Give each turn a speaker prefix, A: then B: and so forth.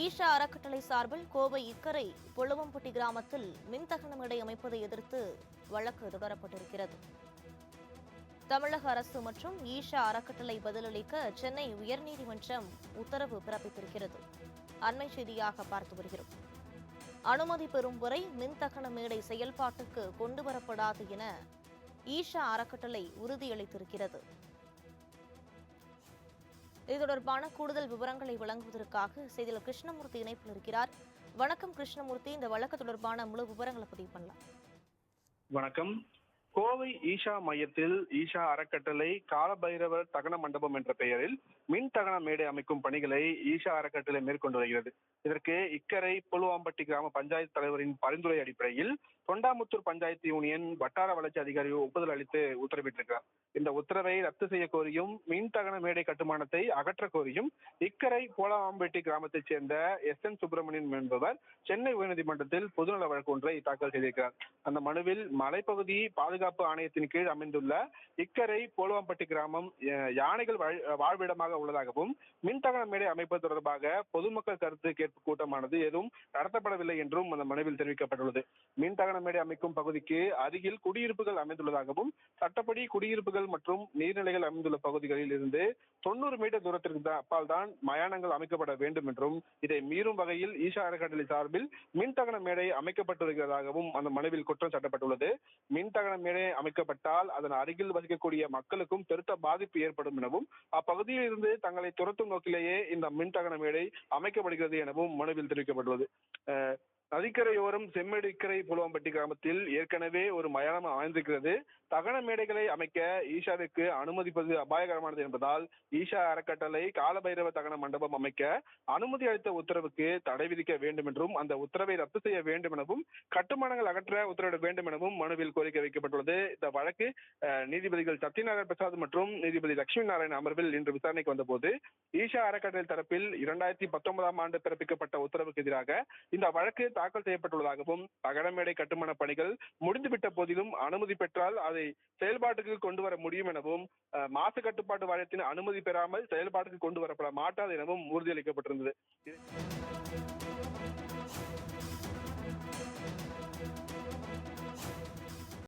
A: ஈஷா அறக்கட்டளை சார்பில் கோவை இக்கரை பொழுவம்பட்டி கிராமத்தில் மின்தகன மேடை அமைப்பதை எதிர்த்து வழக்கு தொடரப்பட்டிருக்கிறது. தமிழக அரசு மற்றும் ஈஷா அறக்கட்டளை பதிலளிக்க சென்னை உயர்நீதிமன்றம் உத்தரவு பிறப்பித்திருக்கிறது. அண்மை செய்தியாக பார்த்து வருகிறோம். அனுமதி பெறும் வரை மின்தகன மேடை செயல்பாட்டுக்கு கொண்டுவரப்படாது என ஈஷா அறக்கட்டளை உறுதியளித்திருக்கிறது. இது தொடர்பான கூடுதல் விவரங்களை வழங்குவதற்காக செய்தியாளர் கிருஷ்ணமூர்த்தி இணைப்பில் இருக்கிறார். வணக்கம் கிருஷ்ணமூர்த்தி, இந்த வழக்கு தொடர்பான முழு விவரங்களை பதிவு பண்ணலாம்.
B: வணக்கம். கோவை ஈஷா மையத்தில் ஈஷா அறக்கட்டளை காலபைரவர் தகன மண்டபம் என்ற பெயரில் மின் தகன மேடை அமைக்கும் பணிகளை ஈஷா அறக்கட்டளை மேற்கொண்டு வருகிறது. இதற்கு இக்கரை புலுவாம்பட்டி கிராம பஞ்சாயத்து தலைவரின் பரிந்துரை அடிப்படையில் தொண்டாமுத்தூர் பஞ்சாயத்து யூனியன் வட்டார வளர்ச்சி அதிகாரி ஒப்புதல் அளித்து உத்தரவிட்டிருக்கிறார். இந்த உத்தரவை ரத்து செய்ய கோரியும் மின் தகன மேடை கட்டுமானத்தை அகற்ற கோரியும் இக்கரை போலாம்பட்டி கிராமத்தைச் சேர்ந்த எஸ்.என். சுப்பிரமணியன் என்பவர் சென்னை உயர்நீதிமன்றத்தில் பொதுநல வழக்கு ஒன்றை தாக்கல் செய்திருக்கிறார். அந்த மனுவில் மலைப்பகுதி பாதுகாப்பு ஆணையத்தின் கீழ் அமைந்துள்ள இக்கரை போலுவாம்பட்டி கிராமம் யானைகள் வாழ்விடமாக உள்ளதாகவும் மின்தகன மேடை அமைப்பது தொடர்பாக பொதுமக்கள் கருத்து கேட்பு கூட்டமானது எதுவும் நடத்தப்படவில்லை என்றும் அந்த மனுவில் தெரிவிக்கப்பட்டுள்ளது. மின்தகன மேடை அமைக்கும் பகுதிக்கு அருகில் குடியிருப்புகள் அமைந்துள்ளதாகவும் சட்டப்படி குடியிருப்புகள் மற்றும் நீர்நிலைகள் அமைந்துள்ள பகுதிகளில் இருந்து 90 மீட்டர் தூரத்திற்கு அப்பால் தான் மயானங்கள் அமைக்கப்பட வேண்டும் என்றும் இதை மீறும் வகையில் ஈஷா அறக்கட்டளை சார்பில் மின்தகன மேடை அமைக்கப்பட்டு வருகிறதாகவும் அந்த மனுவில் குற்றம் சாட்டப்பட்டுள்ளது. மின்தகன மேடை அமைக்கப்பட்டால் அதன் அருகில் வசிக்கக்கூடிய மக்களுக்கும் பெருத்த பாதிப்பு ஏற்படும் எனவும் அப்பகுதியில் இருந்து தங்களை துரத்தும் நோக்கிலேயே இந்த மின்தகன மேடை அமைக்கப்படுகிறது எனவும் மனுவில் தெரிவிக்கப்பட்டுள்ளது. நதிக்கரையோரம் செம்மேடு இக்கரை புலுவாம்பட்டி கிராமத்தில் ஏற்கனவே ஒரு மயானம் அமைந்திருக்கிறது. தகன மேடைகளை அமைக்க ஈஷாவிற்கு அனுமதிப்பது அபாயகரமானது என்பதால் ஈஷா அறக்கட்டளை காலபைரவ தகன மண்டபம் அமைக்க அனுமதி அளித்த உத்தரவுக்கு தடை விதிக்க வேண்டும் என்றும் அந்த உத்தரவை ரத்து செய்ய வேண்டும் எனவும் கட்டுமானங்கள் அகற்ற உத்தரவிட வேண்டும் எனவும் மனுவில் கோரிக்கை வைக்கப்பட்டுள்ளது. இந்த வழக்கு நீதிபதிகள் சத்யநாராயண பிரசாத் மற்றும் நீதிபதி லட்சுமி நாராயண அமர்வில் இன்று விசாரணைக்கு வந்தபோது ஈஷா அறக்கட்டளை தரப்பில் 2019ஆம் ஆண்டு பிறப்பிக்கப்பட்ட உத்தரவுக்கு எதிராக இந்த வழக்கு தாக்கல் செய்யப்பட்டுள்ளதாகவும் தகன மேடை கட்டுமான பணிகள் முடிந்துவிட்ட போதிலும் அனுமதி பெற்றால் அதை செயல்பாட்டுக்கு கொண்டு வர முடியும் எனவும் மாசு கட்டுப்பாட்டு வாரியத்தின் அனுமதி பெறாமல் செயல்பாட்டுக்கு கொண்டு வரப்பட மாட்டாது எனவும் உறுதியளிக்கப்பட்டிருந்தது.